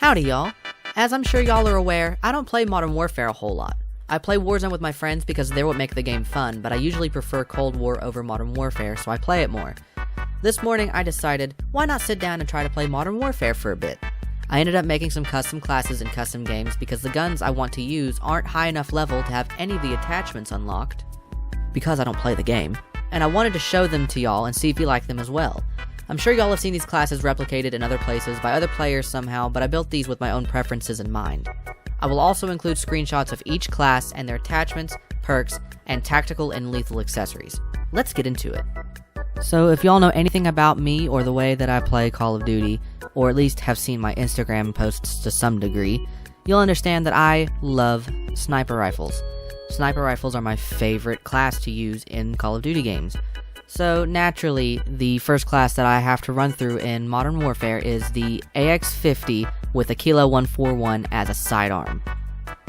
Howdy y'all. As I'm sure y'all are aware, I don't play Modern Warfare a whole lot. I play Warzone with my friends because they're what make the game fun, but I usually prefer Cold War over Modern Warfare, so I play it more. This morning I decided, why not sit down and try to play Modern Warfare for a bit? I ended up making some custom classes and custom games because the guns I want to use aren't high enough level to have any of the attachments unlocked, because I don't play the game, and I wanted to show them to y'all and see if you like them as well. I'm sure y'all have seen these classes replicated in other places by other players somehow, but I built these with my own preferences in mind. I will also include screenshots of each class and their attachments, perks, and tactical and lethal accessories. Let's get into it. So if y'all know anything about me or the way that I play Call of Duty, or at least have seen my Instagram posts to some degree, you'll understand that I love sniper rifles. Sniper rifles are my favorite class to use in Call of Duty games. So naturally, the first class that I have to run through in Modern Warfare is the AX-50 with a Kilo 141 as a sidearm.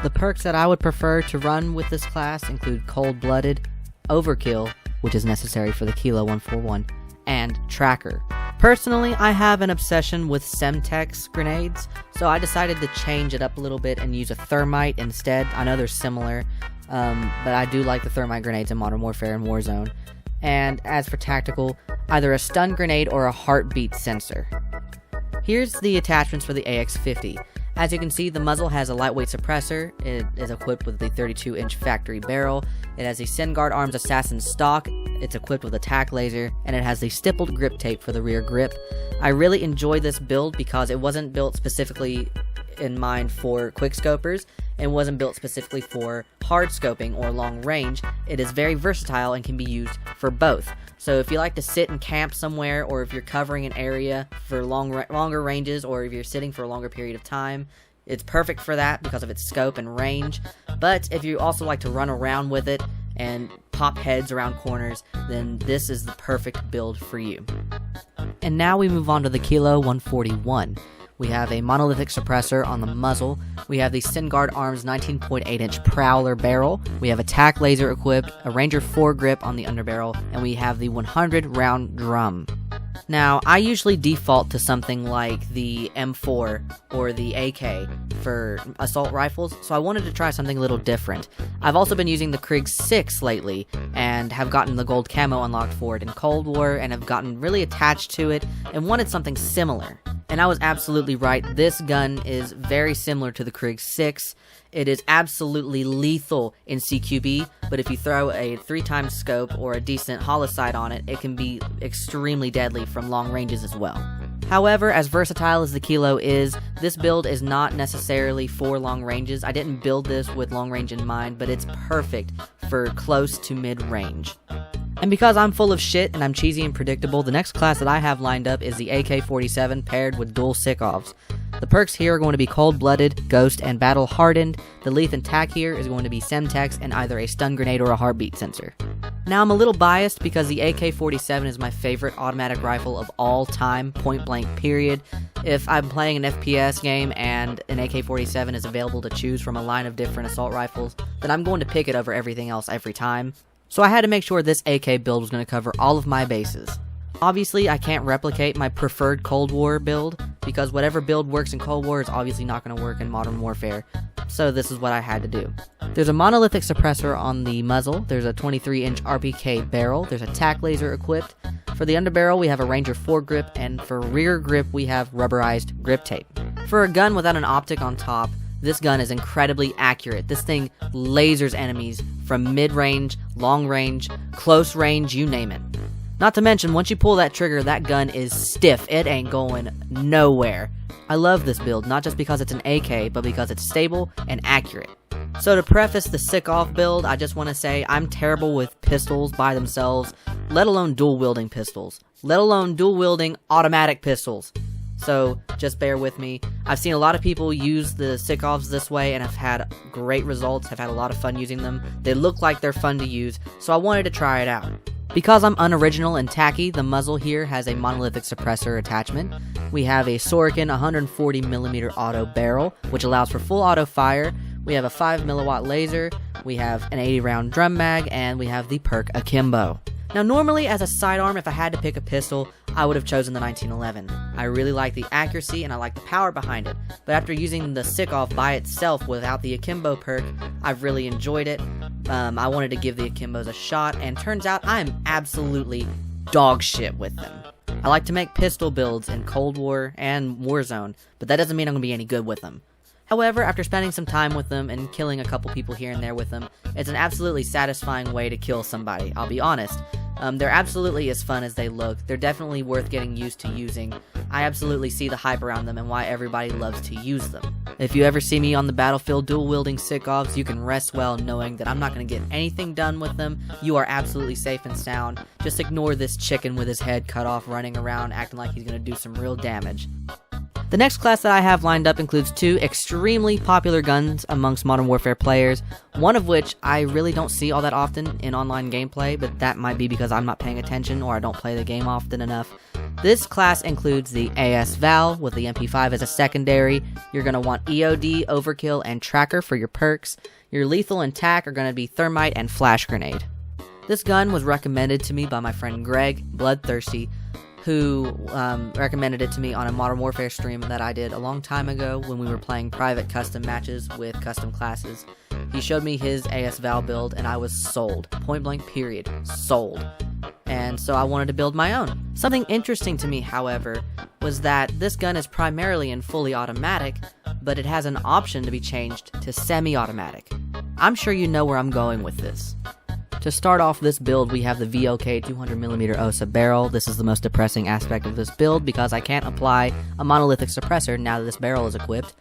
The perks that I would prefer to run with this class include Cold-Blooded, Overkill, which is necessary for the Kilo 141, and Tracker. Personally, I have an obsession with Semtex grenades, so I decided to change it up a little bit and use a Thermite instead. I know they're similar, but I do like the Thermite grenades in Modern Warfare and Warzone. And as for tactical, either a stun grenade or a heartbeat sensor. Here's the attachments for the AX-50. As you can see, the muzzle has a lightweight suppressor. It is equipped with the 32-inch factory barrel. It has the SenGuard Arms Assassin stock. It's equipped with a tack laser, and it has the stippled grip tape for the rear grip. I really enjoy this build because it wasn't built specifically in mind for quickscopers and wasn't built specifically for hard scoping or long range. It is very versatile and can be used for both. So if you like to sit and camp somewhere, or if you're covering an area for longer ranges, or if you're sitting for a longer period of time, it's perfect for that because of its scope and range. But if you also like to run around with it and pop heads around corners, then this is the perfect build for you. And now we move on to the Kilo 141. We have a monolithic suppressor on the muzzle. We have the SenGuard Arms 19.8-inch Prowler barrel. We have a tack laser equipped, a Ranger 4 on the underbarrel, and we have the 100-round drum. Now, I usually default to something like the M4 or the AK for assault rifles, so I wanted to try something a little different. I've also been using the Krig 6 lately, and have gotten the gold camo unlocked for it in Cold War, and have gotten really attached to it, and wanted something similar. And I was absolutely right. This gun is very similar to the Krig 6. It is absolutely lethal in CQB, but if you throw a 3x scope or a decent holosight on it, it can be extremely deadly from long ranges as well. However, as versatile as the Kilo is, this build is not necessarily for long ranges. I didn't build this with long range in mind, but it's perfect for close to mid-range. And because I'm full of shit and I'm cheesy and predictable, the next class that I have lined up is the AK-47 paired with dual Sikovs. The perks here are going to be Cold-Blooded, Ghost, and Battle-Hardened. The Leth and Tack here is going to be Semtex and either a stun grenade or a heartbeat sensor. Now I'm a little biased because the AK-47 is my favorite automatic rifle of all time, point blank period. If I'm playing an FPS game and an AK-47 is available to choose from a line of different assault rifles, then I'm going to pick it over everything else every time. So I had to make sure this AK build was going to cover all of my bases. Obviously, I can't replicate my preferred Cold War build, because whatever build works in Cold War is obviously not going to work in Modern Warfare, so this is what I had to do. There's a monolithic suppressor on the muzzle, there's a 23-inch RPK barrel, there's a tack laser equipped. For the underbarrel, we have a Ranger 4 grip, and for rear grip, we have rubberized grip tape. For a gun without an optic on top, this gun is incredibly accurate. This thing lasers enemies from mid-range, long-range, close range, you name it. Not to mention, once you pull that trigger, that gun is stiff. It ain't going nowhere. I love this build, not just because it's an AK, but because it's stable and accurate. So to preface the sick-off build, I just want to say I'm terrible with pistols by themselves, let alone dual-wielding pistols, let alone dual-wielding automatic pistols. So just bear with me. I've seen a lot of people use the Sikovs this way and have had great results, have had a lot of fun using them. They look like they're fun to use, so I wanted to try it out. Because I'm unoriginal and tacky, the muzzle here has a monolithic suppressor attachment. We have a Sorokin 140mm auto barrel, which allows for full auto fire. We have a 5mW laser, we have an 80-round drum mag, and we have the perk Akimbo. Now normally as a sidearm, if I had to pick a pistol, I would have chosen the 1911. I really like the accuracy and I like the power behind it, but after using the Sick-Off by itself without the Akimbo perk, I've really enjoyed it. I wanted to give the Akimbos a shot, and turns out I'm absolutely dog shit with them. I like to make pistol builds in Cold War and Warzone, but that doesn't mean I'm going to be any good with them. However, after spending some time with them and killing a couple people here and there with them, it's an absolutely satisfying way to kill somebody, I'll be honest. They're absolutely as fun as they look. They're definitely worth getting used to using. I absolutely see the hype around them and why everybody loves to use them. If you ever see me on the battlefield dual-wielding Sick-Offs, you can rest well knowing that I'm not going to get anything done with them. You are absolutely safe and sound. Just ignore this chicken with his head cut off running around acting like he's going to do some real damage. The next class that I have lined up includes two extremely popular guns amongst Modern Warfare players, one of which I really don't see all that often in online gameplay, but that might be because I'm not paying attention or I don't play the game often enough. This class includes the AS Val with the MP5 as a secondary. You're going to want EOD, Overkill, and Tracker for your perks. Your lethal and tac are going to be Thermite and Flash Grenade. This gun was recommended to me by my friend Greg, Bloodthirsty, who recommended it to me on a Modern Warfare stream that I did a long time ago when we were playing private custom matches with custom classes. He showed me his AS Val build and I was sold. Point blank period. Sold. And so I wanted to build my own. Something interesting to me, however, was that this gun is primarily in fully automatic, but it has an option to be changed to semi-automatic. I'm sure you know where I'm going with this. To start off this build, we have the VOK 200mm OSA barrel. This is the most depressing aspect of this build because I can't apply a monolithic suppressor now that this barrel is equipped.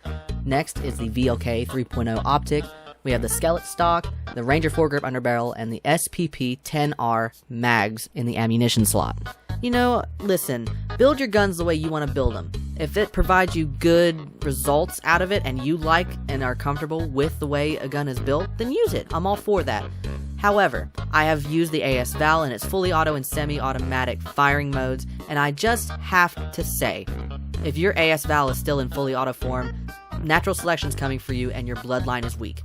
Next is the VOK 3.0 optic. We have the skeleton stock, the Ranger foregrip underbarrel, and the SPP 10R mags in the ammunition slot. You know, listen, build your guns the way you want to build them. If it provides you good results out of it and you like and are comfortable with the way a gun is built, then use it. I'm all for that. However, I have used the AS Val in its fully auto and semi-automatic firing modes, and I just have to say, if your AS Val is still in fully auto form, natural selection's coming for you and your bloodline is weak.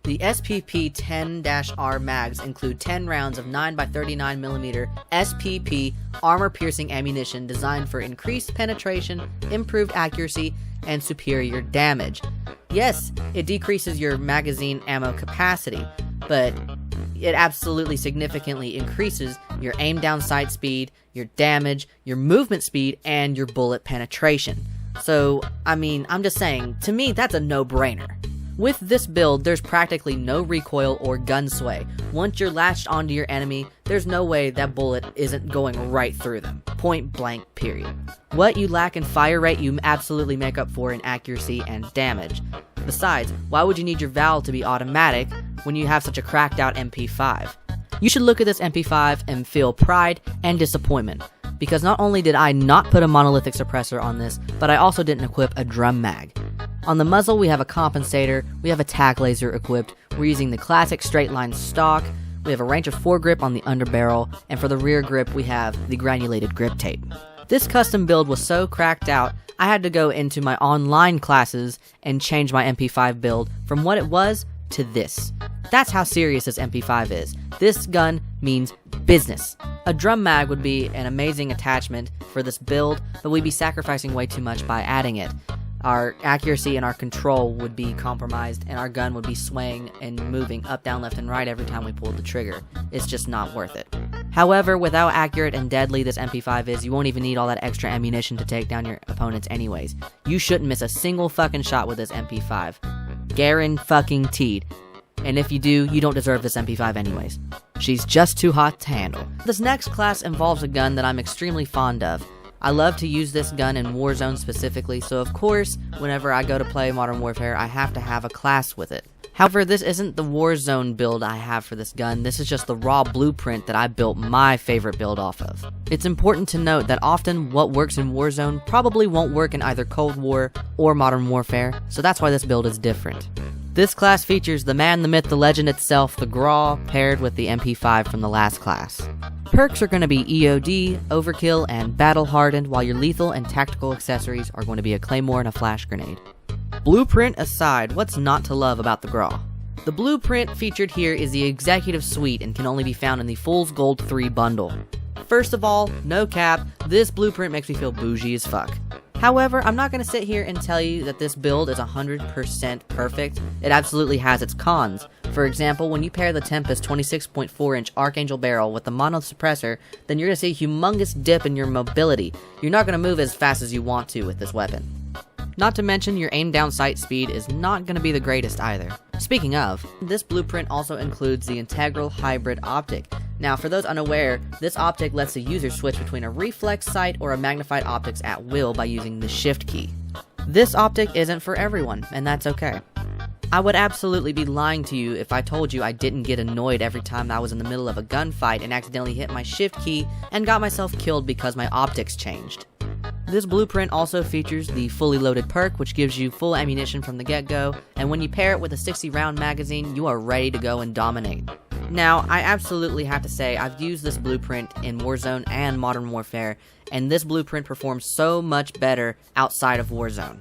The SPP 10-R mags include 10 rounds of 9x39mm SPP armor-piercing ammunition designed for increased penetration, improved accuracy, and superior damage. Yes, it decreases your magazine ammo capacity, but it absolutely significantly increases your aim down sight speed, your damage, your movement speed, and your bullet penetration. So, I mean, I'm just saying, to me, that's a no-brainer. With this build, there's practically no recoil or gun sway. Once you're latched onto your enemy, there's no way that bullet isn't going right through them. Point blank, period. What you lack in fire rate, you absolutely make up for in accuracy and damage. Besides, why would you need your Val to be automatic when you have such a cracked out MP5? You should look at this MP5 and feel pride and disappointment, because not only did I not put a monolithic suppressor on this, but I also didn't equip a drum mag. On the muzzle, we have a compensator, we have a tac laser equipped, we're using the classic straight line stock, we have a Ranger foregrip on the underbarrel, and for the rear grip, we have the granulated grip tape. This custom build was so cracked out, I had to go into my online classes and change my MP5 build from what it was to this. That's how serious this MP5 is. This gun means business. A drum mag would be an amazing attachment for this build, but we'd be sacrificing way too much by adding it. Our accuracy and our control would be compromised, and our gun would be swaying and moving up, down, left, and right every time we pulled the trigger. It's just not worth it. However, with how accurate and deadly this MP5 is, you won't even need all that extra ammunition to take down your opponents anyways. You shouldn't miss a single fucking shot with this MP5. Guaranteed. And if you do, you don't deserve this MP5 anyways. She's just too hot to handle. This next class involves a gun that I'm extremely fond of. I love to use this gun in Warzone specifically, so of course, whenever I go to play Modern Warfare, I have to have a class with it. However, this isn't the Warzone build I have for this gun, this is just the raw blueprint that I built my favorite build off of. It's important to note that often what works in Warzone probably won't work in either Cold War or Modern Warfare, so that's why this build is different. This class features the man, the myth, the legend itself, the Graw, paired with the MP5 from the last class. Perks are going to be EOD, Overkill, and Battle Hardened, while your lethal and tactical accessories are going to be a Claymore and a Flash Grenade. Blueprint aside, what's not to love about the Graw? The blueprint featured here is the Executive Suite and can only be found in the Fool's Gold 3 bundle. First of all, no cap, this blueprint makes me feel bougie as fuck. However, I'm not going to sit here and tell you that this build is 100% perfect. It absolutely has its cons. For example, when you pair the Tempest 26.4-inch Archangel barrel with the mono suppressor, then you're going to see a humongous dip in your mobility. You're not going to move as fast as you want to with this weapon. Not to mention, your aim down sight speed is not going to be the greatest either. Speaking of, this blueprint also includes the Integral Hybrid Optic. Now, for those unaware, this optic lets the user switch between a reflex sight or a magnified optics at will by using the shift key. This optic isn't for everyone, and that's okay. I would absolutely be lying to you if I told you I didn't get annoyed every time I was in the middle of a gunfight and accidentally hit my shift key and got myself killed because my optics changed. This blueprint also features the fully loaded perk, which gives you full ammunition from the get-go, and when you pair it with a 60-round magazine, you are ready to go and dominate. Now, I absolutely have to say, I've used this blueprint in Warzone and Modern Warfare, and this blueprint performs so much better outside of Warzone.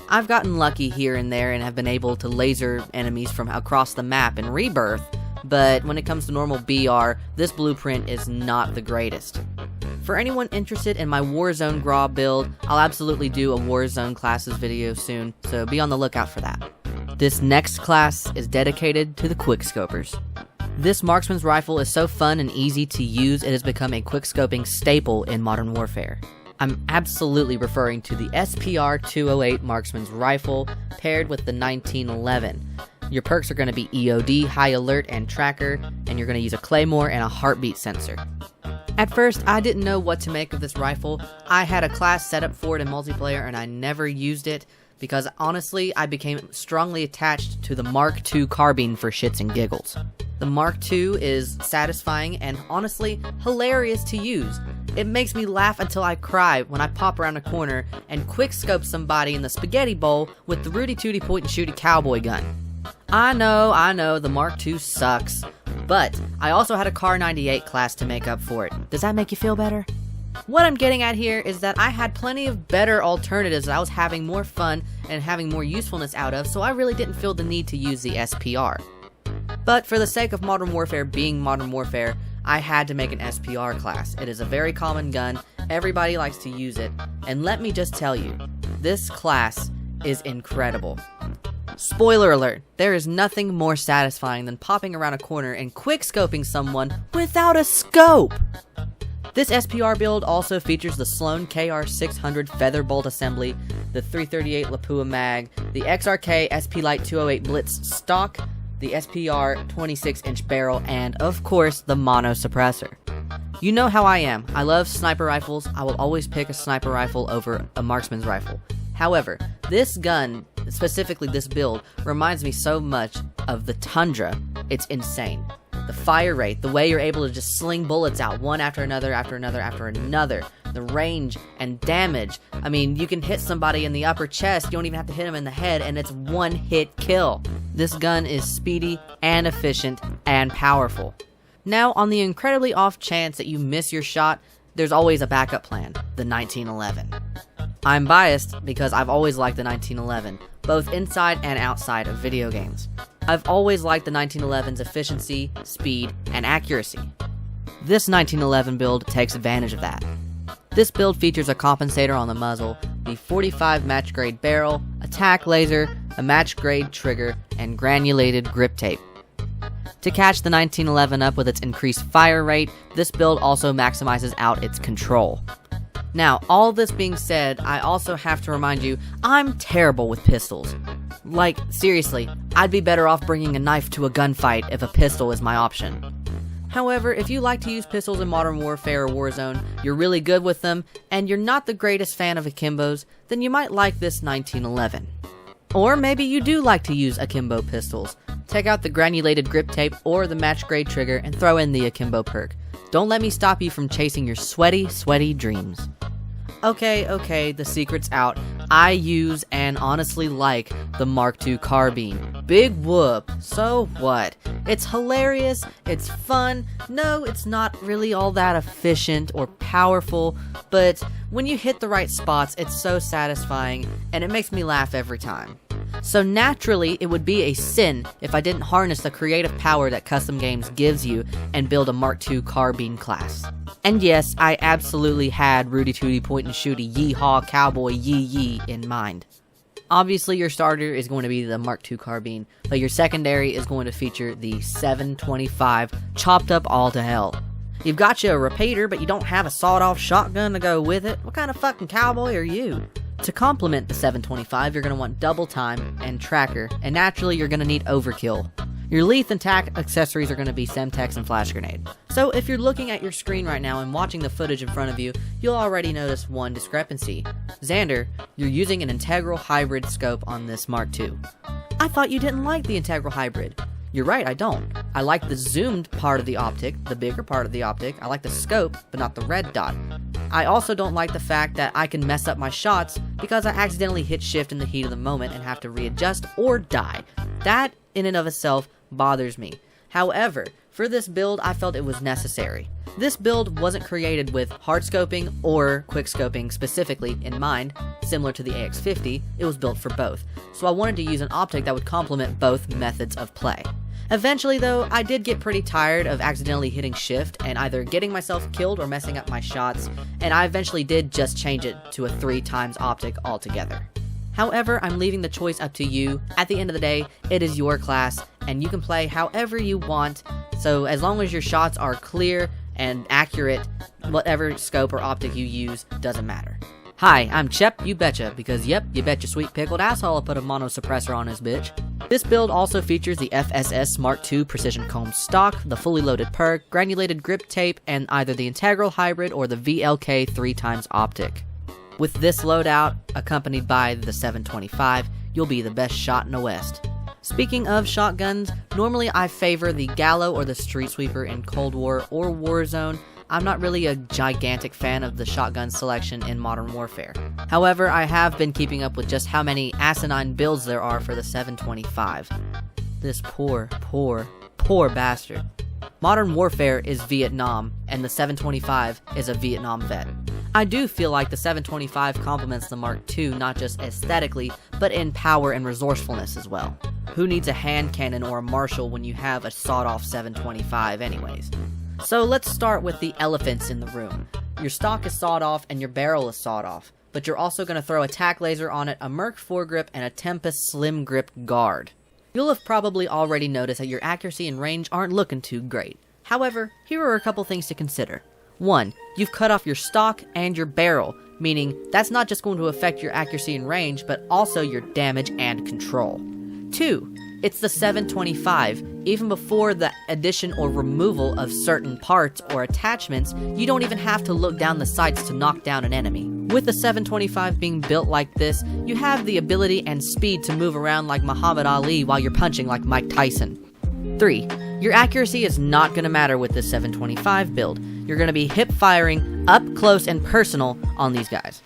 I've gotten lucky here and there and have been able to laser enemies from across the map in Rebirth, but when it comes to normal BR, this blueprint is not the greatest. For anyone interested in my Warzone Graw build, I'll absolutely do a Warzone classes video soon, so be on the lookout for that. This next class is dedicated to the Quickscopers. This marksman's rifle is so fun and easy to use, it has become a quickscoping staple in Modern Warfare. I'm absolutely referring to the SPR-208 marksman's rifle paired with the 1911. Your perks are going to be EOD, High Alert, and Tracker, and you're going to use a Claymore and a heartbeat sensor. At first, I didn't know what to make of this rifle. I had a class set up for it in multiplayer and I never used it because honestly, I became strongly attached to the Mark II carbine for shits and giggles. The Mark II is satisfying and honestly hilarious to use. It makes me laugh until I cry when I pop around a corner and quickscope somebody in the spaghetti bowl with the Rudy Tooty point and shooty cowboy gun. I know, the Mark II sucks. But I also had a Car 98 class to make up for it. Does that make you feel better? What I'm getting at here is that I had plenty of better alternatives that I was having more fun and having more usefulness out of, so I really didn't feel the need to use the SPR. But for the sake of Modern Warfare being Modern Warfare, I had to make an SPR class. It is a very common gun, everybody likes to use it, and let me just tell you, this class is incredible. Spoiler alert, there is nothing more satisfying than popping around a corner and quickscoping someone without a scope! This SPR build also features the Sloan KR600 Feather Bolt Assembly, the 338 Lapua Mag, the XRK SP Light 208 Blitz Stock, the SPR 26-inch barrel, and of course the mono suppressor. You know how I am. I love sniper rifles. I will always pick a sniper rifle over a marksman's rifle. However, this gun, specifically this build, reminds me so much of the Tundra. It's insane. The fire rate, the way you're able to just sling bullets out one after another, the range and damage. I mean, you can hit somebody in the upper chest, you don't even have to hit them in the head, and it's one hit kill. This gun is speedy and efficient and powerful. Now, on the incredibly off chance that you miss your shot, there's always a backup plan, the 1911. I'm biased because I've always liked the 1911, both inside and outside of video games. I've always liked the 1911's efficiency, speed, and accuracy. This 1911 build takes advantage of that. This build features a compensator on the muzzle, the 45 match grade barrel, a tack laser, a match grade trigger, and granulated grip tape. To catch the 1911 up with its increased fire rate, this build also maximizes out its control. Now, all this being said, I also have to remind you, I'm terrible with pistols. Like, seriously, I'd be better off bringing a knife to a gunfight if a pistol is my option. However, if you like to use pistols in Modern Warfare or Warzone, you're really good with them, and you're not the greatest fan of akimbos, then you might like this 1911. Or maybe you do like to use akimbo pistols. Take out the granulated grip tape or the match grade trigger and throw in the akimbo perk. Don't let me stop you from chasing your sweaty, sweaty dreams. Okay, the secret's out. I use and honestly like the Mark II carbine. Big whoop. So what? It's hilarious, it's fun. No, it's not really all that efficient or powerful, but when you hit the right spots, it's so satisfying, and it makes me laugh every time. So naturally, it would be a sin if I didn't harness the creative power that custom games gives you and build a Mark II carbine class. And yes, I absolutely had Rudy Tooty point and shooty yeehaw cowboy yee yee in mind. Obviously, your starter is going to be the Mark II carbine, but your secondary is going to feature the 725 chopped up all to hell. You've got you a repeater, but you don't have a sawed-off shotgun to go with it. What kind of fucking cowboy are you? To complement the 725, you're going to want double time and tracker, and naturally you're going to need overkill. Your Leaf and Tac accessories are going to be Semtex and Flash Grenade. So if you're looking at your screen right now and watching the footage in front of you, you'll already notice one discrepancy. Xander, you're using an integral hybrid scope on this Mark II. I thought you didn't like the integral hybrid. You're right, I don't. I like the zoomed part of the optic, the bigger part of the optic. I like the scope, but not the red dot. I also don't like the fact that I can mess up my shots because I accidentally hit shift in the heat of the moment and have to readjust or die. That, in and of itself, bothers me. However, for this build, I felt it was necessary. This build wasn't created with hard scoping or quick scoping specifically in mind, similar to the AX50, it was built for both. So I wanted to use an optic that would complement both methods of play. Eventually though, I did get pretty tired of accidentally hitting shift and either getting myself killed or messing up my shots, and I eventually did just change it to a 3x optic altogether. However, I'm leaving the choice up to you. At the end of the day, it is your class, and you can play however you want, so as long as your shots are clear and accurate, whatever scope or optic you use doesn't matter. Hi, I'm Chep, you betcha, because yep, you betcha sweet pickled asshole I put a mono suppressor on this bitch. This build also features the FSS Mark II Precision Comb stock, the fully loaded perk, granulated grip tape, and either the integral hybrid or the VLK 3x optic. With this loadout, accompanied by the 725, you'll be the best shot in the West. Speaking of shotguns, normally I favor the Gallo or the Street Sweeper in Cold War or Warzone. I'm not really a gigantic fan of the shotgun selection in Modern Warfare. However, I have been keeping up with just how many asinine builds there are for the 725. This poor bastard. Modern Warfare is Vietnam, and the 725 is a Vietnam vet. I do feel like the 725 complements the Mark II not just aesthetically, but in power and resourcefulness as well. Who needs a hand cannon or a Marshall when you have a sawed-off 725 anyways? So let's start with the elephants in the room. Your stock is sawed off and your barrel is sawed off, but you're also going to throw a tack laser on it, a Merc foregrip, and a Tempest slim grip guard. You'll have probably already noticed that your accuracy and range aren't looking too great. However, here are a couple things to consider. 1. You've cut off your stock and your barrel, meaning that's not just going to affect your accuracy and range, but also your damage and control. 2. It's the 725. Even before the addition or removal of certain parts or attachments, you don't even have to look down the sights to knock down an enemy. With the 725 being built like this, you have the ability and speed to move around like Muhammad Ali while you're punching like Mike Tyson. 3. Your accuracy is not going to matter with this 725 build. You're going to be hip firing up close and personal on these guys.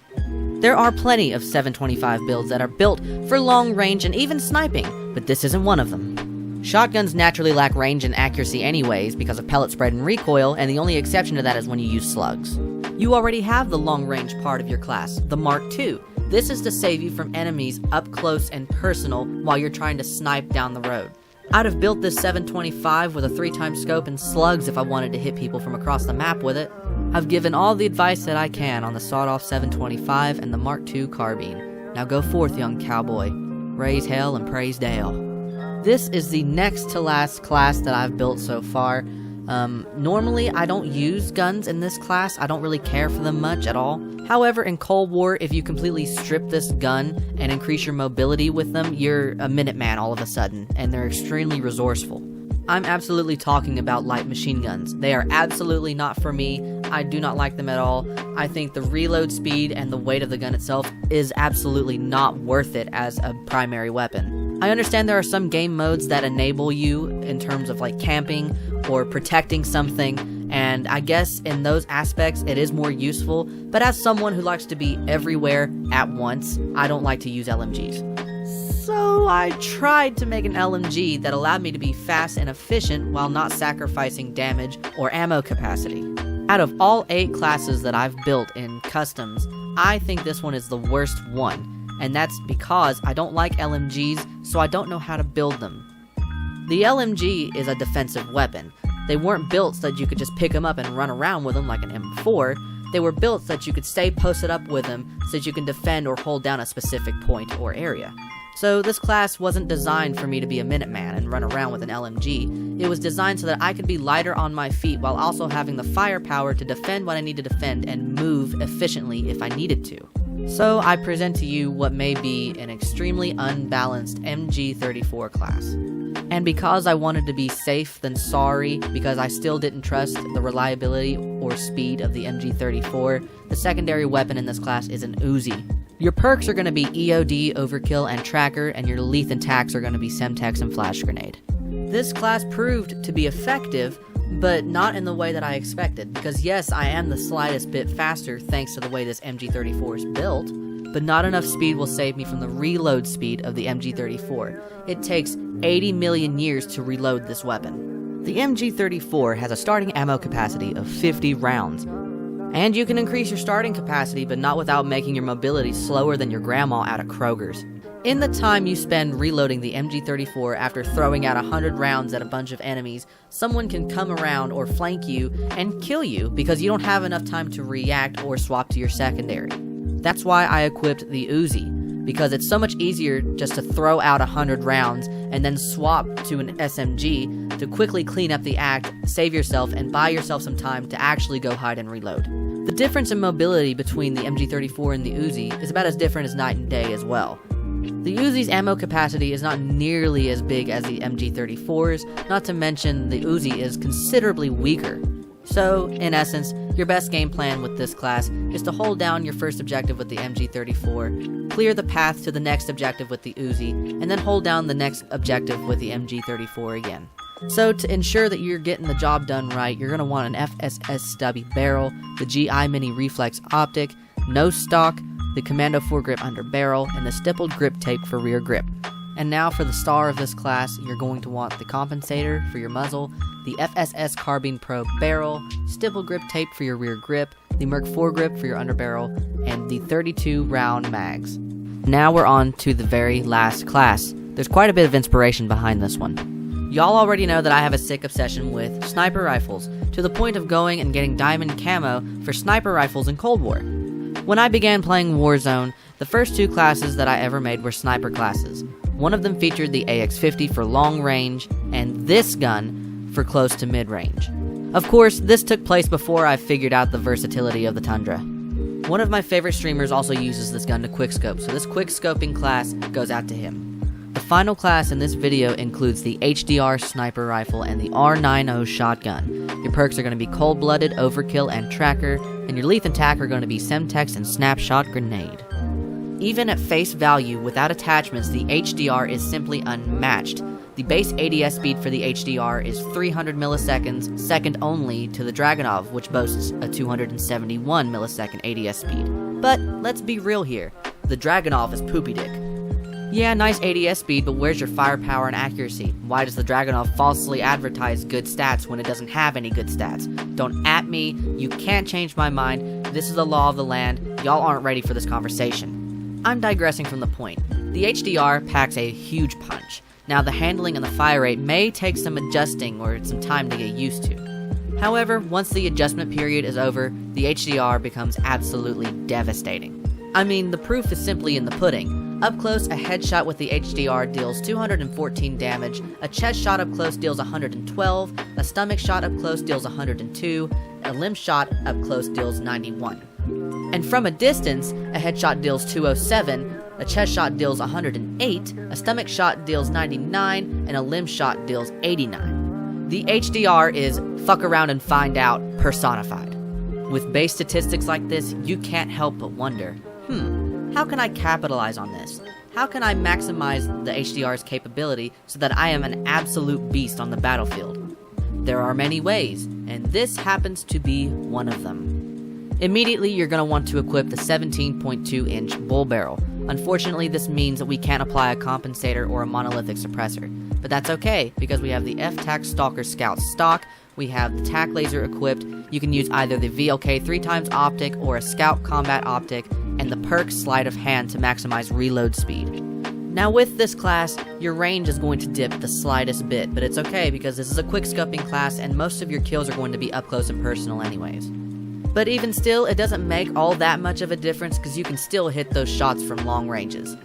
There are plenty of 725 builds that are built for long range and even sniping, but this isn't one of them. Shotguns naturally lack range and accuracy anyways because of pellet spread and recoil, and the only exception to that is when you use slugs. You already have the long range part of your class, the Mark II. This is to save you from enemies up close and personal while you're trying to snipe down the road. I'd have built this 725 with a 3x scope and slugs if I wanted to hit people from across the map with it. I've given all the advice that I can on the sawed-off 725 and the Mark II carbine. Now go forth, young cowboy. Raise hell and praise Dale. This is the next to last class that I've built so far. Normally I don't use guns in this class. I don't really care for them much at all. However, in Cold War, if you completely strip this gun and increase your mobility with them, you're a Minuteman all of a sudden, and they're extremely resourceful. I'm absolutely talking about light machine guns. They are absolutely not for me. I do not like them at all. I think the reload speed and the weight of the gun itself is absolutely not worth it as a primary weapon. I understand there are some game modes that enable you in terms of like camping or protecting something, and I guess in those aspects it is more useful, but as someone who likes to be everywhere at once, I don't like to use LMGs. So I tried to make an LMG that allowed me to be fast and efficient while not sacrificing damage or ammo capacity. Out of all 8 classes that I've built in customs, I think this one is the worst one, and that's because I don't like LMGs, so I don't know how to build them. The LMG is a defensive weapon. They weren't built so that you could just pick them up and run around with them like an M4. They were built so that you could stay posted up with them so that you can defend or hold down a specific point or area. So this class wasn't designed for me to be a Minuteman and run around with an LMG. It was designed so that I could be lighter on my feet while also having the firepower to defend what I need to defend and move efficiently if I needed to. So I present to you what may be an extremely unbalanced MG34 class. And because I wanted to be safe than sorry, because I still didn't trust the reliability or speed of the MG34, the secondary weapon in this class is an Uzi. Your perks are going to be EOD, Overkill, and Tracker, and your Leth and Tax are going to be Semtex and Flash Grenade. This class proved to be effective, but not in the way that I expected, because yes, I am the slightest bit faster thanks to the way this MG34 is built, but not enough speed will save me from the reload speed of the MG34. It takes 80 million years to reload this weapon. The MG34 has a starting ammo capacity of 50 rounds, and you can increase your starting capacity, but not without making your mobility slower than your grandma at a Kroger's. In the time you spend reloading the MG34 after throwing out 100 rounds at a bunch of enemies, someone can come around or flank you and kill you because you don't have enough time to react or swap to your secondary. That's why I equipped the Uzi, because it's so much easier just to throw out 100 rounds and then swap to an SMG to quickly clean up the act, save yourself, and buy yourself some time to actually go hide and reload. The difference in mobility between the MG34 and the Uzi is about as different as night and day as well. The Uzi's ammo capacity is not nearly as big as the MG34's, not to mention the Uzi is considerably weaker. So, in essence, your best game plan with this class is to hold down your first objective with the MG34, clear the path to the next objective with the Uzi, and then hold down the next objective with the MG34 again. So to ensure that you're getting the job done right, you're going to want an FSS stubby barrel, the GI Mini Reflex Optic, no stock, the Commando foregrip under barrel, and the stippled grip tape for rear grip. And now for the star of this class, you're going to want the compensator for your muzzle, the FSS Carbine Pro barrel, stipple grip tape for your rear grip, the Merc foregrip for your underbarrel, and the 32 round mags. Now we're on to the very last class. There's quite a bit of inspiration behind this one. Y'all already know that I have a sick obsession with sniper rifles, to the point of going and getting diamond camo for sniper rifles in Cold War. When I began playing Warzone, the first two classes that I ever made were sniper classes. One of them featured the AX-50 for long range, and this gun for close to mid-range. Of course, this took place before I figured out the versatility of the Tundra. One of my favorite streamers also uses this gun to quickscope, so this quickscoping class goes out to him. The final class in this video includes the HDR sniper rifle and the R90 shotgun. Your perks are going to be cold-blooded, overkill, and tracker, and your Leth and Tac are going to be Semtex and snapshot grenade. Even at face value, without attachments, the HDR is simply unmatched. The base ADS speed for the HDR is 300 milliseconds, second only to the Dragunov, which boasts a 271 millisecond ADS speed. But let's be real here, the Dragunov is poopy dick. Yeah, nice ADS speed, but where's your firepower and accuracy? Why does the Dragunov falsely advertise good stats when it doesn't have any good stats? Don't at me, you can't change my mind, this is the law of the land, y'all aren't ready for this conversation. I'm digressing from the point. The HDR packs a huge punch. Now the handling and the fire rate may take some adjusting or some time to get used to. However, once the adjustment period is over, the HDR becomes absolutely devastating. I mean, the proof is simply in the pudding. Up close, a headshot with the HDR deals 214 damage, a chest shot up close deals 112, a stomach shot up close deals 102, a limb shot up close deals 91. And from a distance, a headshot deals 207, a chest shot deals 108, a stomach shot deals 99, and a limb shot deals 89. The HDR is fuck around and find out personified. With base statistics like this, you can't help but wonder, how can I capitalize on this? How can I maximize the HDR's capability so that I am an absolute beast on the battlefield? There are many ways, and this happens to be one of them. Immediately, you're going to want to equip the 17.2-inch bull barrel. Unfortunately, this means that we can't apply a compensator or a monolithic suppressor. But that's okay, because we have the F-Tac Stalker Scout stock, we have the TAC laser equipped, you can use either the VLK 3x optic or a Scout combat optic, and the perk sleight of hand to maximize reload speed. Now with this class, your range is going to dip the slightest bit, but it's okay because this is a quick scoping class and most of your kills are going to be up close and personal anyways. But even still, it doesn't make all that much of a difference because you can still hit those shots from long ranges.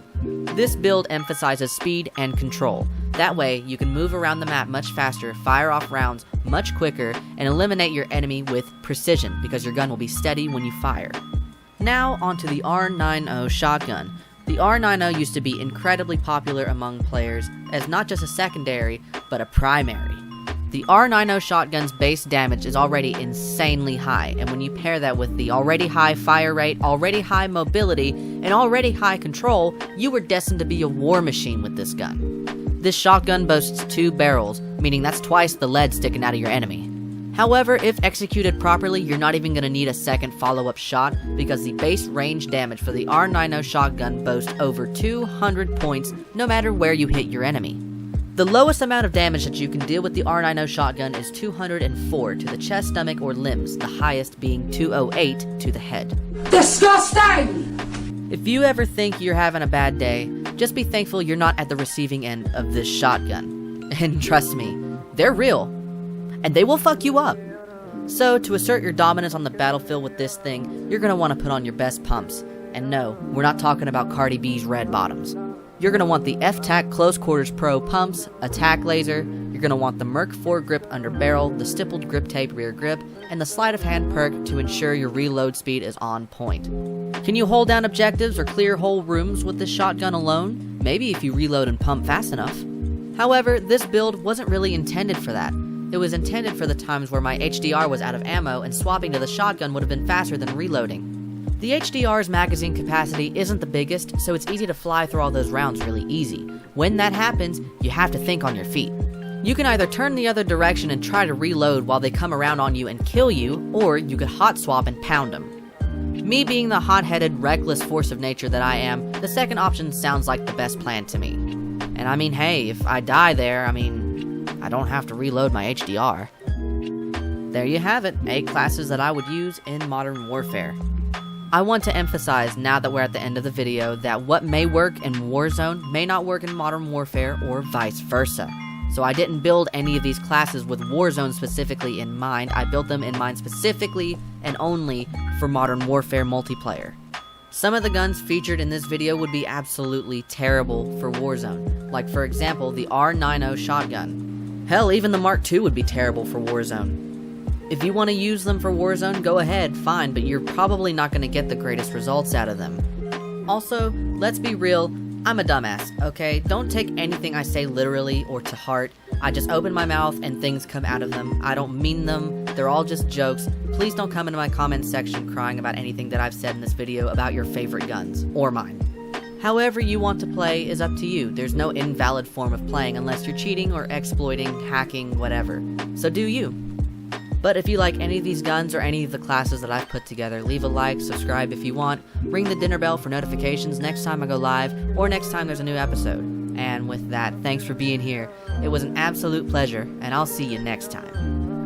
This build emphasizes speed and control. That way, you can move around the map much faster, fire off rounds much quicker, and eliminate your enemy with precision because your gun will be steady when you fire. Now onto the R90 shotgun. The R90 used to be incredibly popular among players as not just a secondary, but a primary. The R90 shotgun's base damage is already insanely high, and when you pair that with the already high fire rate, already high mobility, and already high control, you were destined to be a war machine with this gun. This shotgun boasts 2 barrels, meaning that's twice the lead sticking out of your enemy. However, if executed properly, you're not even going to need a second follow-up shot because the base range damage for the R90 shotgun boasts over 200 points no matter where you hit your enemy. The lowest amount of damage that you can deal with the R90 shotgun is 204 to the chest, stomach, or limbs, the highest being 208 to the head. Disgusting! If you ever think you're having a bad day, just be thankful you're not at the receiving end of this shotgun. And trust me, they're real. And they will fuck you up. So, to assert your dominance on the battlefield with this thing, you're going to want to put on your best pumps. And no, we're not talking about Cardi B's red bottoms. You're going to want the F-Tac Close Quarters Pro pumps, a TAC laser, you're going to want the Merc foregrip under barrel, the stippled grip tape rear grip, and the sleight of hand perk to ensure your reload speed is on point. Can you hold down objectives or clear whole rooms with this shotgun alone? Maybe if you reload and pump fast enough. However, this build wasn't really intended for that. It was intended for the times where my HDR was out of ammo and swapping to the shotgun would have been faster than reloading. The HDR's magazine capacity isn't the biggest, so it's easy to fly through all those rounds really easy. When that happens, you have to think on your feet. You can either turn the other direction and try to reload while they come around on you and kill you, or you could hot swap and pound them. Me being the hot-headed, reckless force of nature that I am, the second option sounds like the best plan to me. And I mean, hey, if I die there, I don't have to reload my HDR. There you have it, 8 classes that I would use in Modern Warfare. I want to emphasize, now that we're at the end of the video, that what may work in Warzone may not work in Modern Warfare or vice versa. So I didn't build any of these classes with Warzone specifically in mind, I built them in mind specifically and only for Modern Warfare multiplayer. Some of the guns featured in this video would be absolutely terrible for Warzone, like for example the R90 shotgun. Hell, even the Mark II would be terrible for Warzone. If you want to use them for Warzone, go ahead, fine, but you're probably not going to get the greatest results out of them. Also, let's be real, I'm a dumbass, okay? Don't take anything I say literally or to heart. I just open my mouth and things come out of them. I don't mean them, they're all just jokes. Please don't come into my comments section crying about anything that I've said in this video about your favorite guns, or mine. However you want to play is up to you. There's no invalid form of playing unless you're cheating or exploiting, hacking, whatever. So do you. But if you like any of these guns or any of the classes that I've put together, leave a like, subscribe if you want, ring the dinner bell for notifications next time I go live, or next time there's a new episode. And with that, thanks for being here. It was an absolute pleasure, and I'll see you next time.